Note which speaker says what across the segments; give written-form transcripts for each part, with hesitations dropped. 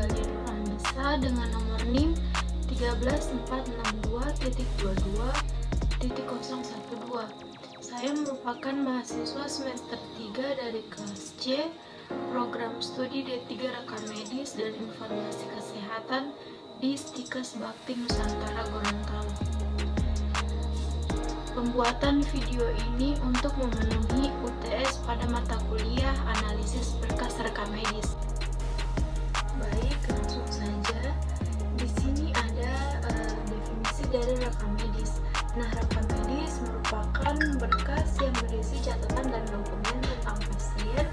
Speaker 1: Aurelia Nurhanisa dengan nomor NIM 13462.22.012. Saya merupakan mahasiswa semester 3 dari kelas C, program studi D3 Rekam Medis dan Informasi Kesehatan di Stikes Bakti Nusantara Gorontalo. Pembuatan video ini untuk memenuhi UTS pada mata kuliah analisis berkas rekam medis. Baik, langsung saja. Di sini ada definisi dari rekam medis. Nah, rekam medis merupakan berkas yang berisi catatan dan dokumen tentang pasien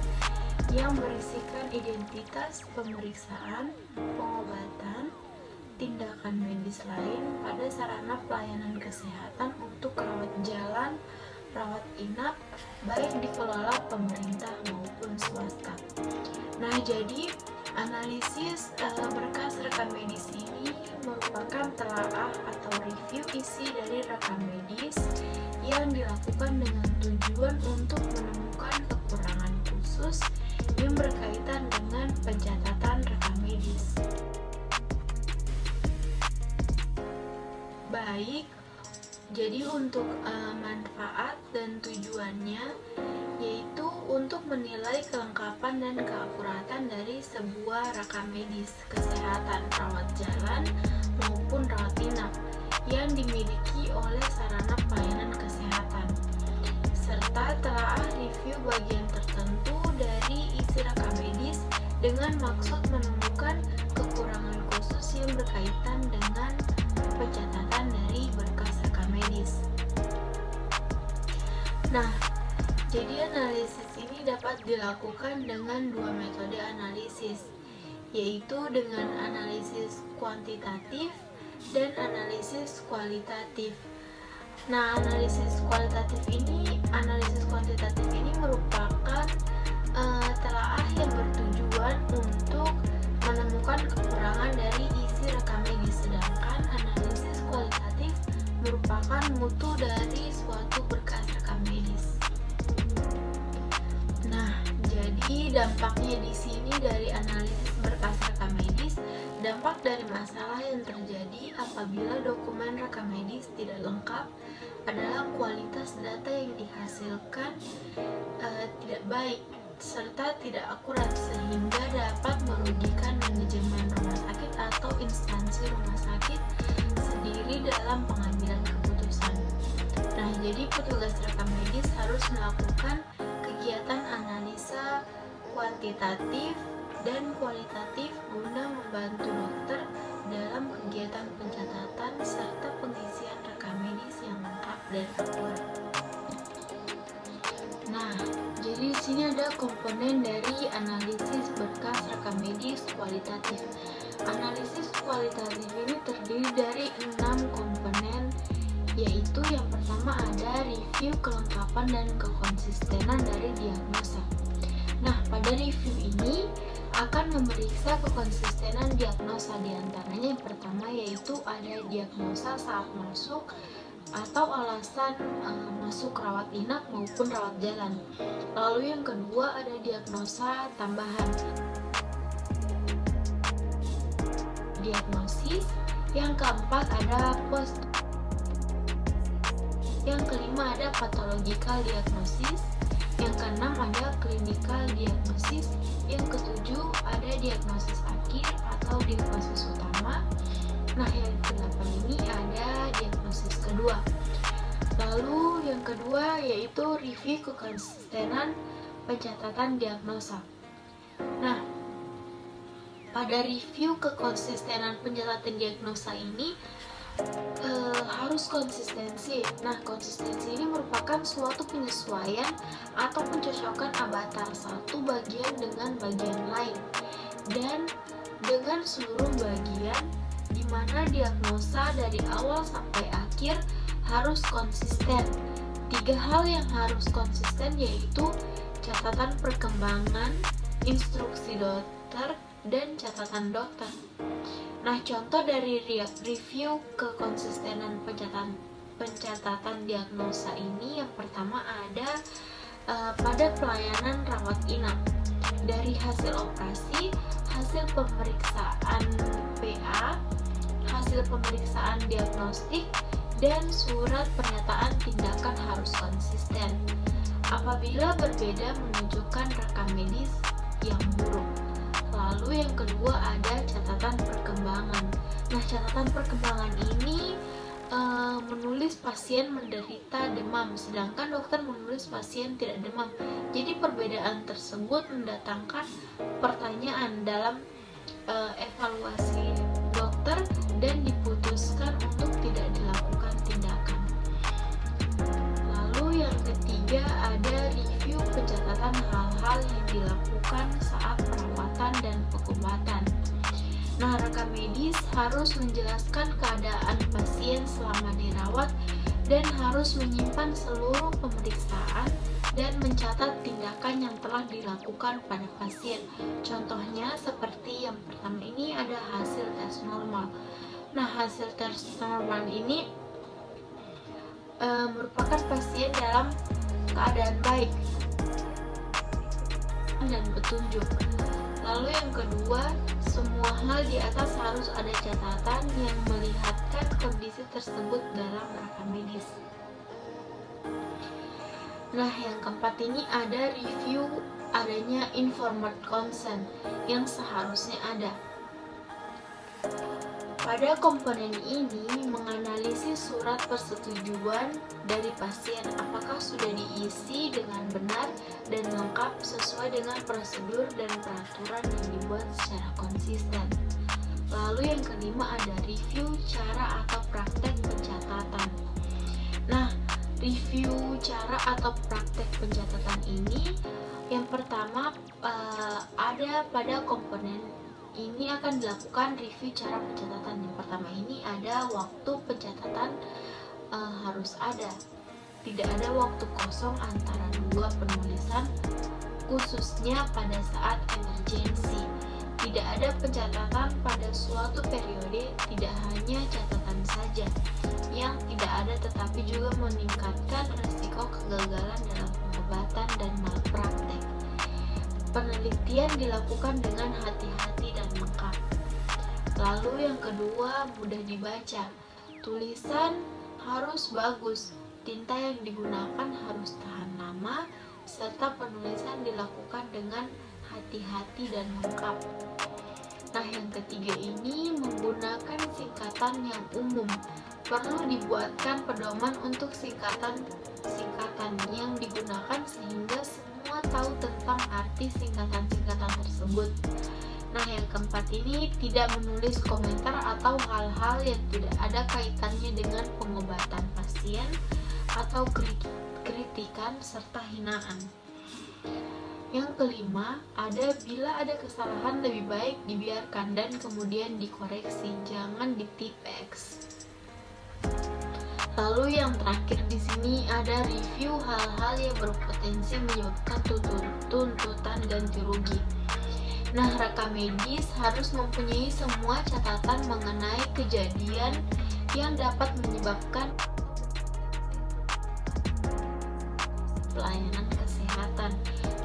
Speaker 1: yang berisikan identitas, pemeriksaan, pengobatan, tindakan medis lain pada sarana pelayanan kesehatan untuk rawat jalan, rawat inap, baik dikelola pemerintah maupun swasta. Nah, jadi analisis berkas rekam medis ini merupakan telaah atau review isi dari rekam medis yang dilakukan dengan tujuan untuk menemukan kekurangan khusus yang berkaitan dengan pencatatan rekam medis. Baik, jadi untuk manfaat dan tujuannya yaitu untuk menilai kelengkapan dan keakuratan dari sebuah rekam medis kesehatan rawat jalan maupun rawat inap yang dimiliki oleh sarana pelayanan kesehatan, serta telaah review bagian tertentu dari isi rekam medis dengan maksud menemukan kekurangan khusus yang berkaitan dengan pencatatan dari berkas rekam medis. Nah, jadi analisis ini dapat dilakukan dengan dua metode analisis, yaitu dengan analisis kuantitatif dan analisis kualitatif. Nah, analisis kuantitatif ini merupakan telaah yang bertujuan untuk menemukan kekurangan dari isi rekam medis, sedangkan analisis kualitatif merupakan mutu dari suatu berkas rekam medis. Nah, jadi dampaknya di sini dari analisis berkas rekam medis, dampak dari masalah yang terjadi apabila dokumen rekam medis tidak lengkap adalah kualitas data yang dihasilkan tidak baik serta tidak akurat sehingga dapat merugikan manajemen rumah sakit atau instansi rumah sakit sendiri dalam pengambilan keputusan. Nah, jadi petugas rekam medis harus melakukan kegiatan analisa kuantitatif dan kualitatif guna membantu dokter dalam kegiatan pencatatan serta pengisian rekam medis yang lengkap dan akurat. Nah, jadi di sini ada komponen dari analisis berkas rekam medis kualitatif. Analisis kualitatif ini terdiri dari 6 komponen, yaitu yang pertama ada review kelengkapan dan kekonsistenan dari diagnosa. Nah, pada review ini akan memeriksa kekonsistenan diagnosa, diantaranya yang pertama yaitu ada diagnosa saat masuk atau alasan masuk rawat inap maupun rawat jalan. Lalu yang kedua ada diagnosa tambahan, diagnosis. Yang keempat ada post. Yang kelima ada pathological diagnosis. Yang keenam ada clinical diagnosis. Yang ketujuh ada diagnosis akhir atau diagnosis utama. Nah, yang kedelapan ini ada diagnosis kedua. Lalu yang kedua yaitu review kekonsistenan pencatatan diagnosa. Nah, pada review kekonsistenan pencatatan diagnosa ini harus konsistensi. Nah, konsistensi ini merupakan suatu penyesuaian atau pencocokan avatar satu bagian dengan bagian lain dan dengan seluruh bagian, di mana diagnosa dari awal sampai akhir harus konsisten. 3 hal yang harus konsisten yaitu catatan perkembangan, instruksi dokter, dan catatan dokter. Nah, contoh dari review kekonsistenan pencatatan diagnosa ini yang pertama ada pada pelayanan rawat inap. Dari hasil operasi hasil pemeriksaan PA, hasil pemeriksaan diagnostik, dan surat pernyataan tindakan harus konsisten. Apabila berbeda menunjukkan rekam medis yang buruk. Lalu yang kedua ada catatan perkembangan. Nah, catatan perkembangan ini menulis pasien menderita demam, sedangkan dokter menulis pasien tidak demam. Jadi perbedaan tersebut mendatangkan pertanyaan dalam evaluasi dokter dan diputuskan untuk tidak dilakukan tindakan. Lalu yang ketiga ada review pencatatan hal-hal yang dilakukan saat perawatan dan pengobatan. Nah, rekam medis harus menjelaskan keadaan pasien selama dirawat dan harus menyimpan seluruh pemeriksaan dan mencatat tindakan yang telah dilakukan pada pasien. Contohnya seperti yang pertama ini ada hasil tes normal. Nah, hasil tes normal ini merupakan pasien dalam keadaan baik dan petunjuk. Lalu yang kedua, semua hal di atas harus ada catatan yang melihatkan kondisi tersebut dalam rekam medis. Nah, yang keempat ini ada review adanya informed consent yang seharusnya ada. Pada komponen ini menganalisis surat persetujuan dari pasien apakah sudah diisi dengan benar dan lengkap sesuai dengan prosedur dan peraturan yang dibuat secara konsisten. Lalu yang kelima ada review cara atau praktek pencatatan. Nah, review cara atau praktek pencatatan ini yang pertama ada pada komponen ini akan dilakukan review cara pencatatan. Yang pertama ini ada waktu pencatatan harus ada. Tidak ada waktu kosong antara dua penulisan khususnya pada saat emergensi. Tidak ada pencatatan pada suatu periode, tidak hanya catatan saja yang tidak ada tetapi juga meningkatkan risiko kegagalan dalam pengobatan dan malpraktek. Penelitian dilakukan dengan hati-hati dan lengkap. Lalu yang kedua, mudah dibaca. Tulisan harus bagus, tinta yang digunakan harus tahan lama, serta penulisan dilakukan dengan hati-hati dan lengkap. Nah, yang ketiga ini menggunakan singkatan yang umum. Perlu dibuatkan pedoman untuk singkatan yang digunakan sehingga semua tahu tentang arti singkatan-singkatan tersebut. Nah, yang keempat ini tidak menulis komentar atau hal-hal yang tidak ada kaitannya dengan pengobatan pasien atau kritikan serta hinaan. Yang kelima, ada bila ada kesalahan lebih baik dibiarkan dan kemudian dikoreksi, jangan di-tip-X. Lalu yang terakhir di sini ada review hal-hal yang berpotensi menyebabkan tuntutan ganti rugi. Nah, rekam medis harus mempunyai semua catatan mengenai kejadian yang dapat menyebabkan pelayanan kesehatan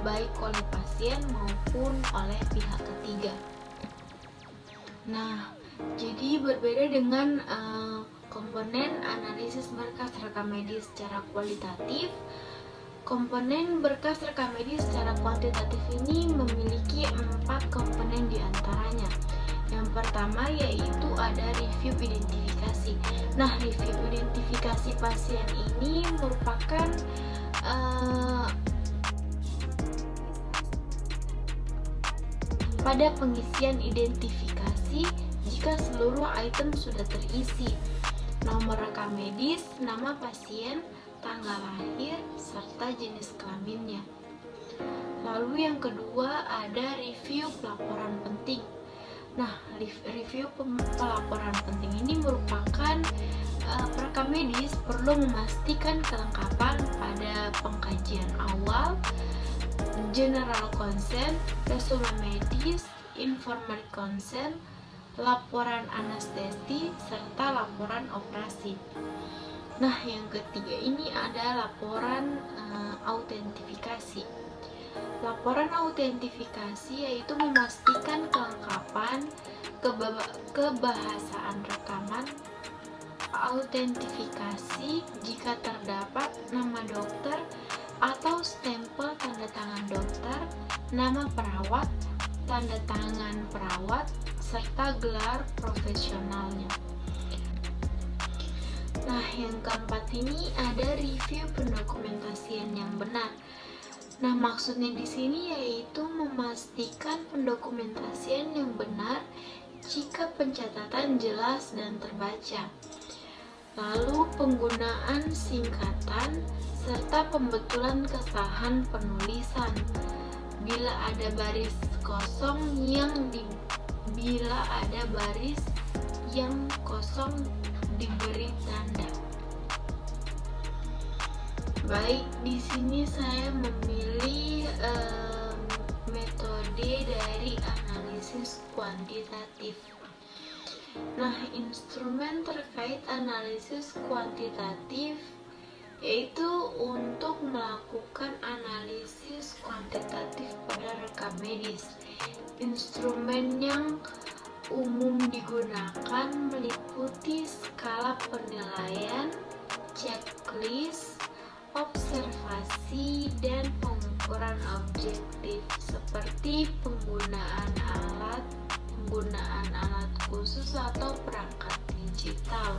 Speaker 1: baik oleh pasien maupun oleh pihak ketiga. Nah, jadi berbeda dengan komponen analisis berkas rekam medis secara kualitatif, komponen berkas rekam medis secara kuantitatif ini memiliki 4 komponen diantaranya. Yang pertama yaitu ada review identifikasi. Nah, review identifikasi pasien ini merupakan pada pengisian identifikasi jika seluruh item sudah terisi. Nomor rekam medis, nama pasien, tanggal lahir, serta jenis kelaminnya. Lalu yang kedua ada review pelaporan penting. Nah, review pelaporan penting ini merupakan perekam medis perlu memastikan kelengkapan pada pengkajian awal, general consent, resume medis, informed consent, laporan anestesi, serta laporan operasi. Nah, yang ketiga ini ada laporan autentifikasi. Laporan autentifikasi yaitu memastikan kelengkapan, kebahasaan rekaman. Autentifikasi jika terdapat nama dokter atau stempel tanda tangan dokter, nama perawat, tanda tangan perawat, serta gelar profesionalnya. Nah, yang keempat ini ada review pendokumentasian yang benar. Nah, maksudnya di sini yaitu memastikan pendokumentasian yang benar jika pencatatan jelas dan terbaca. Lalu penggunaan singkatan serta pembetulan kesalahan penulisan. Bila ada baris kosong diberi tanda. Baik, di sini saya memilih metode dari analisis kuantitatif. Nah, instrumen terkait analisis kuantitatif yaitu untuk melakukan analisis kuantitatif pada rekam medis. Instrumen yang umum digunakan meliputi skala penilaian, checklist, observasi, dan pengukuran objektif seperti penggunaan alat khusus atau perangkat digital.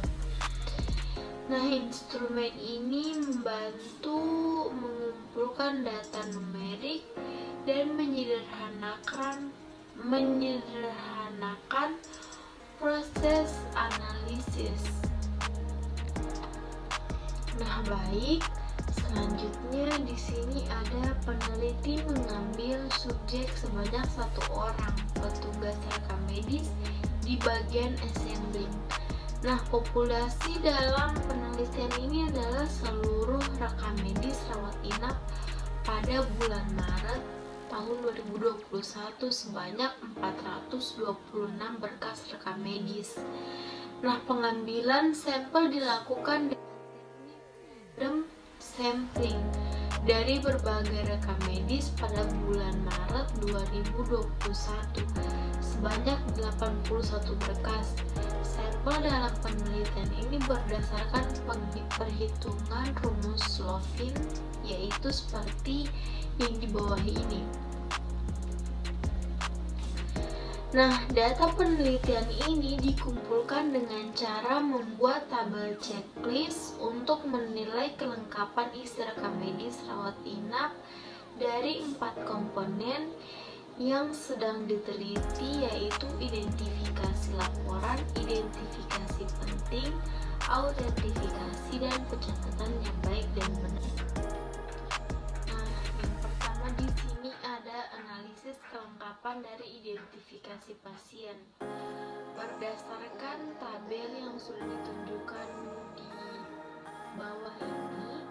Speaker 1: Nah, instrumen ini membantu mengumpulkan data numerik dan menyederhanakan proses analisis. Nah, baik. Selanjutnya di sini ada peneliti mengambil subjek sebanyak 1 orang petugas rekam medis di bagian assembling. Nah, populasi dalam penelitian ini adalah seluruh rekam medis rawat inap pada bulan Maret tahun 2021 sebanyak 426 berkas rekam medis. Nah, pengambilan sampel dilakukan dengan sampling dari berbagai rekam medis pada bulan Maret 2021 sebanyak 81 berkas. Sampel dalam penelitian ini berdasarkan perhitungan rumus Slovin, yaitu seperti yang di bawah ini. Nah, data penelitian ini dikumpulkan dengan cara membuat tabel checklist untuk menilai kelengkapan isi rekam medis rawat inap dari 4 komponen yang sedang diteliti, yaitu identifikasi laporan, identifikasi penting, autentifikasi, dan pencatatan yang baik dan benar. Nah, yang pertama di sini ada analisis kelengkapan dari identifikasi pasien. Berdasarkan tabel yang sudah ditunjukkan di bawah ini,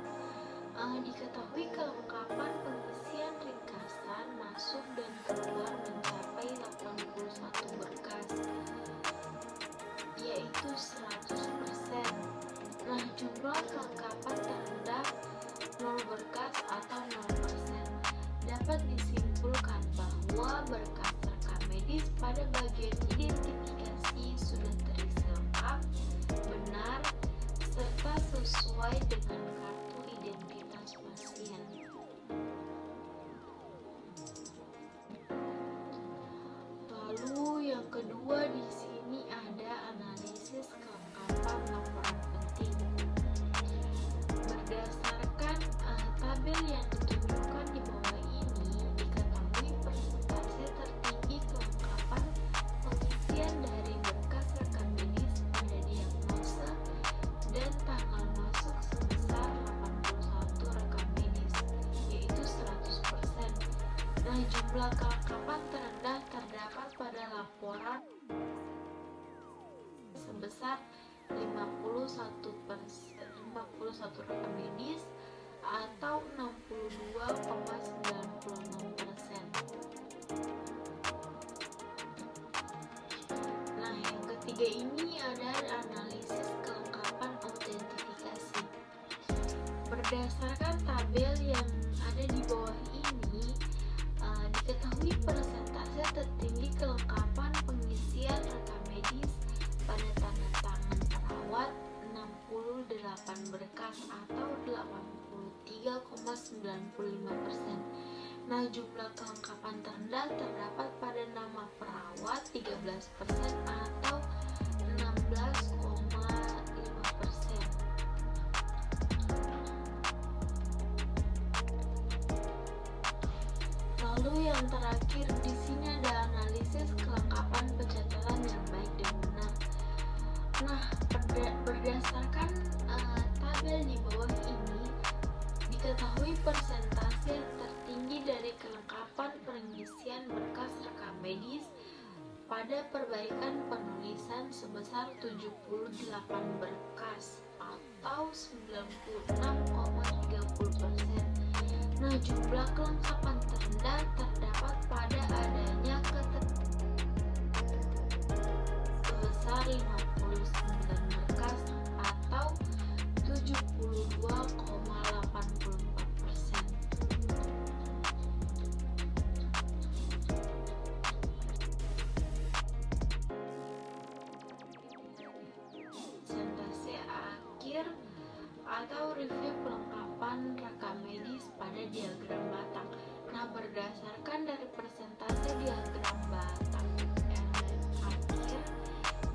Speaker 1: diketahui kelengkapan pengisian ringkasan masuk dan keluar mencapai 81 berkas, yaitu 100%. Nah, jumlah kelengkapan terendah 0 berkas atau 0%. Dapat disimpulkan bahwa berkas rekam medis pada bagian identifikasi sudah terisi lengkap, benar, serta sesuai dengan kartu identitas pasien. Lalu yang kedua di sini ada analisis kelengkapan laporan penting. Berdasarkan tabel yang ditunjukkan di bawah ini, diketahui persentase tertinggi kelengkapan pengisian dari berkas rekam medis pada diagnosa dan tanggal masuk sebesar 81 rekam medis, yaitu 100%. Nah, jumlah kelengkapan terendah terdapat pada laporan sebesar 51 rekam medis atau 62,96%. Nah, yang ketiga ini ada analisis kelengkapan autentifikasi. Berdasarkan tabel yang ada di bawah ini, Diketahui persentase tertinggi kelengkapan pengisian rekam medis pada tanda tangan perawat 68 berkas atau 83,95%. Nah, jumlah kelengkapan terendah terdapat pada nama perawat 13% atau 16,5%. Lalu yang terakhir di sini ada analisis kelengkapan pencatatan yang baik dan benar. Nah, berdasarkan tabel di bawah ini, diketahui persentase tertinggi dari kelengkapan pengisian berkas rekam medis pada perbaikan penulisan sebesar 78 berkas atau 96,30%. Nah, jumlah kelengkapan terendah terdapat pada adanya sebesar 59 berkas atau 72,84%. Persentase akhir atau review kelengkapan rekam medis pada diagram batang. Nah, berdasarkan dari persentase diagram batang akhir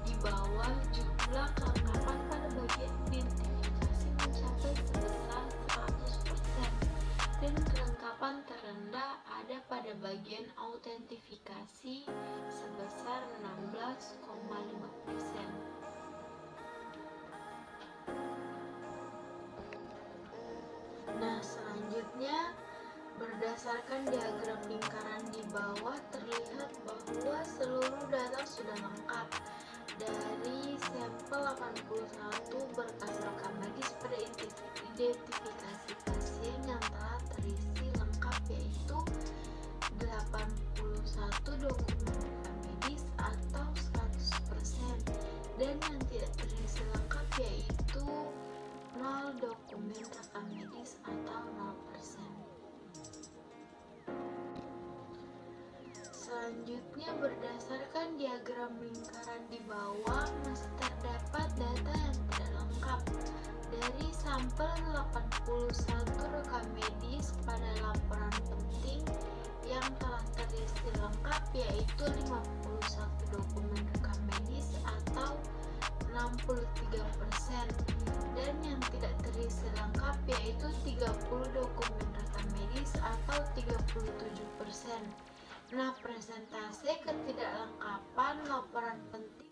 Speaker 1: di bawah, jumlah kelengkapan pada bagian identifikasi mencapai sebesar 100% dan kelengkapan terendah ada pada bagian autentifikasi sebesar 16,5%. Nah, selanjutnya berdasarkan diagram lingkaran di bawah terlihat bahwa seluruh data sudah lengkap dari sampel 81 berkas rekam medis pada identifikasi pasien yang telah terisi lengkap, yaitu 81 dokumen rekam medis atau 100%, dan yang tidak terisi lengkap yaitu 0 dokumen rekam medis atau 0%. Selanjutnya, berdasarkan diagram lingkaran di bawah masih terdapat data yang tidak lengkap dari sampel 81 rekam medis pada laporan penting yang telah terisi lengkap, yaitu 51 dokumen rekam medis atau 63%, dan yang tidak terisi lengkap yaitu 30 dokumen rekam medis atau 37%. Nah, persentase ketidaklengkapan laporan penting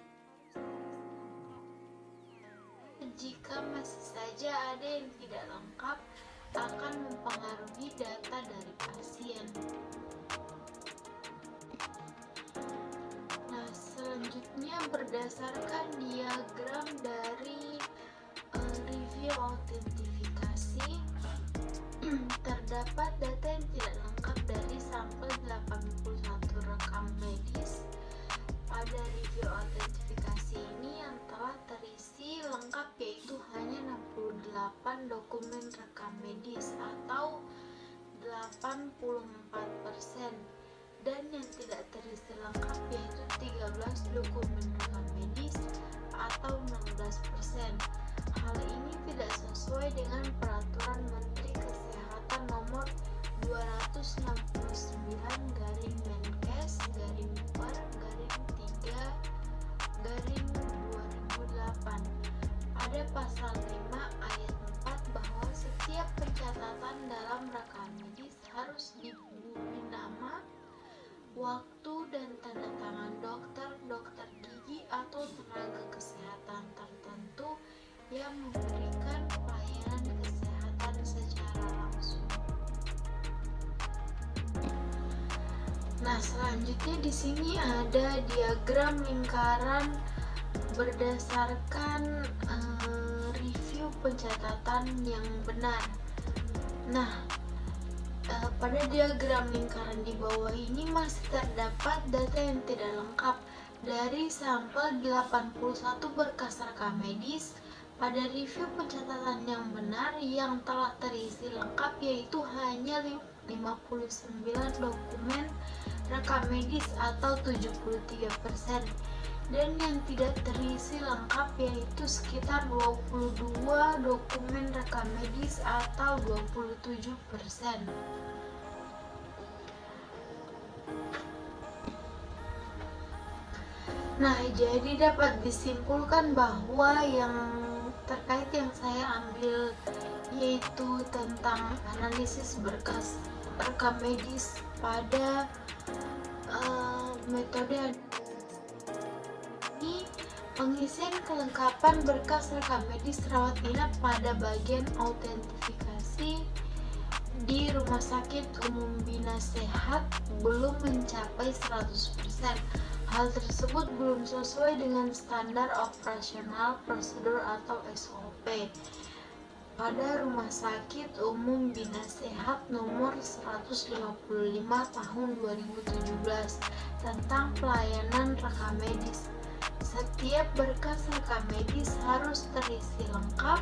Speaker 1: jika masih saja ada yang tidak lengkap akan mempengaruhi data dari pasien. Nah, selanjutnya berdasarkan diagram dari review autentifikasi terdapat data yang tidak lengkap dari sampel 81 rekam medis pada review autentifikasi ini yang telah terisi lengkap, yaitu hanya 68 dokumen rekam medis atau 84%, dan yang tidak terisi lengkap yaitu 13 dokumen rekam medis atau 16%. Hal ini tidak sesuai dengan Peraturan Menteri Kesehatan Nomor 269/per/3/2008 pada pasal 5 ayat 4 bahwa setiap pencatatan dalam rekam medis harus diberi nama, waktu, dan tanda tangan dokter gigi atau tenaga kesehatan tertentu yang memberikan pelayanan kesehatan secara langsung. Nah, selanjutnya di sini ada diagram lingkaran berdasarkan review pencatatan yang benar. Nah, pada diagram lingkaran di bawah ini masih terdapat data yang tidak lengkap dari sampel 81 berkas rekam medis pada review pencatatan yang benar yang telah terisi lengkap, yaitu hanya dokumen rekam medis atau 73%, dan yang tidak terisi lengkap yaitu sekitar 22 dokumen rekam medis atau 27%. Nah, jadi dapat disimpulkan bahwa yang terkait yang saya ambil yaitu tentang analisis berkas rekam medis pada metode ini, pengisian kelengkapan berkas rekam medis rawat inap pada bagian autentifikasi di Rumah Sakit Umum Bina Sehat belum mencapai 100%. Hal tersebut belum sesuai dengan standar operasional prosedur atau SOP pada Rumah Sakit Umum Bina Sehat nomor 155 tahun 2017 tentang pelayanan rekam medis. Setiap berkas rekam medis harus terisi lengkap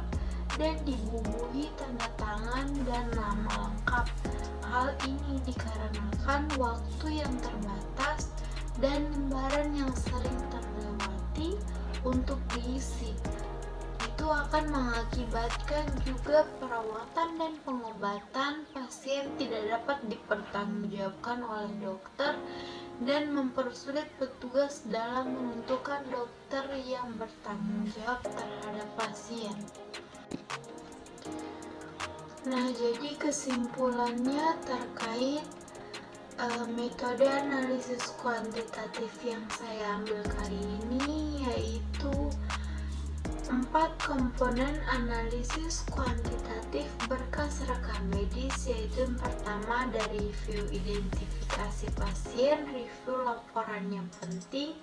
Speaker 1: dan dibubuhi tanda tangan dan nama lengkap. Hal ini dikarenakan waktu yang terbatas dan lembaran yang sering terlewati untuk diisi. Itu akan mengakibatkan juga perawatan dan pengobatan pasien tidak dapat dipertanggungjawabkan oleh dokter dan mempersulit petugas dalam menentukan dokter yang bertanggung jawab terhadap pasien. Nah, jadi kesimpulannya terkait metode analisis kuantitatif yang saya ambil kali ini yaitu 4 komponen analisis kuantitatif berkas rekam medis, yaitu yang pertama dari review identifikasi pasien, review laporan yang penting,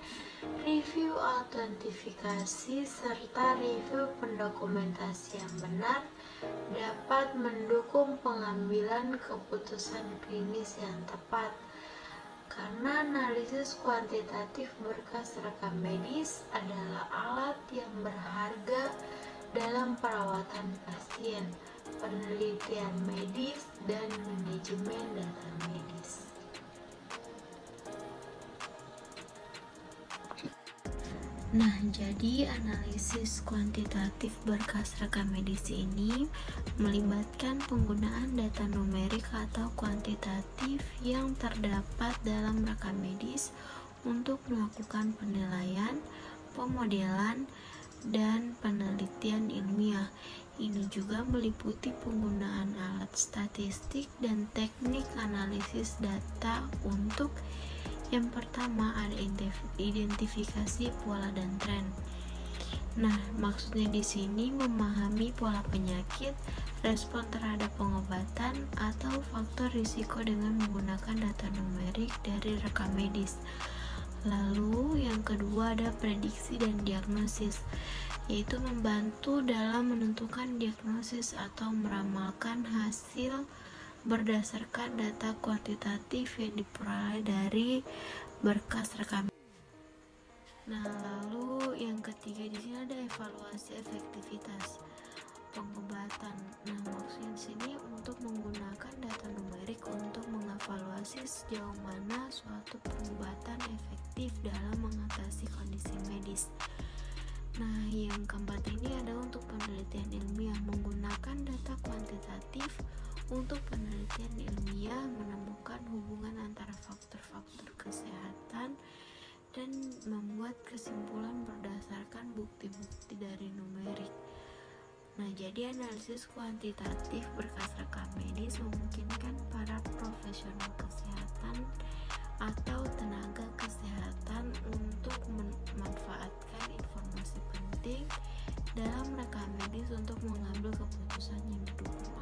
Speaker 1: review autentifikasi, serta review pendokumentasi yang benar dapat mendukung pengambilan keputusan klinis yang tepat. Karena analisis kuantitatif berkas rekam medis adalah alat yang berharga dalam perawatan pasien, penelitian medis, dan manajemen data medis. Nah, jadi analisis kuantitatif berkas rekam medis ini melibatkan penggunaan data numerik atau kuantitatif yang terdapat dalam rekam medis untuk melakukan penilaian, pemodelan, dan penelitian ilmiah. Ini juga meliputi penggunaan alat statistik dan teknik analisis data untuk yang pertama ada identifikasi pola dan tren. Nah, maksudnya di sini memahami pola penyakit, respon terhadap pengobatan, atau faktor risiko dengan menggunakan data numerik dari rekam medis. Lalu yang kedua ada prediksi dan diagnosis, yaitu membantu dalam menentukan diagnosis atau meramalkan hasil berdasarkan data kuantitatif yang diperoleh dari berkas rekam. Nah, lalu yang ketiga di sini ada evaluasi efektivitas pengobatan. Nah, maksudnya di sini untuk menggunakan data numerik untuk mengevaluasi sejauh mana suatu pengobatan efektif dalam mengatasi kondisi medis. Nah, yang keempat ini adalah untuk penelitian ilmiah, menggunakan data kuantitatif untuk penelitian ilmiah menemukan hubungan antara faktor-faktor kesehatan dan membuat kesimpulan berdasarkan bukti-bukti dari numerik. Nah, jadi analisis kuantitatif berkas rekam medis memungkinkan para profesional kesehatan atau tenaga kesehatan untuk memanfaatkan informasi penting dalam rekam medis untuk mengambil keputusan yang didukung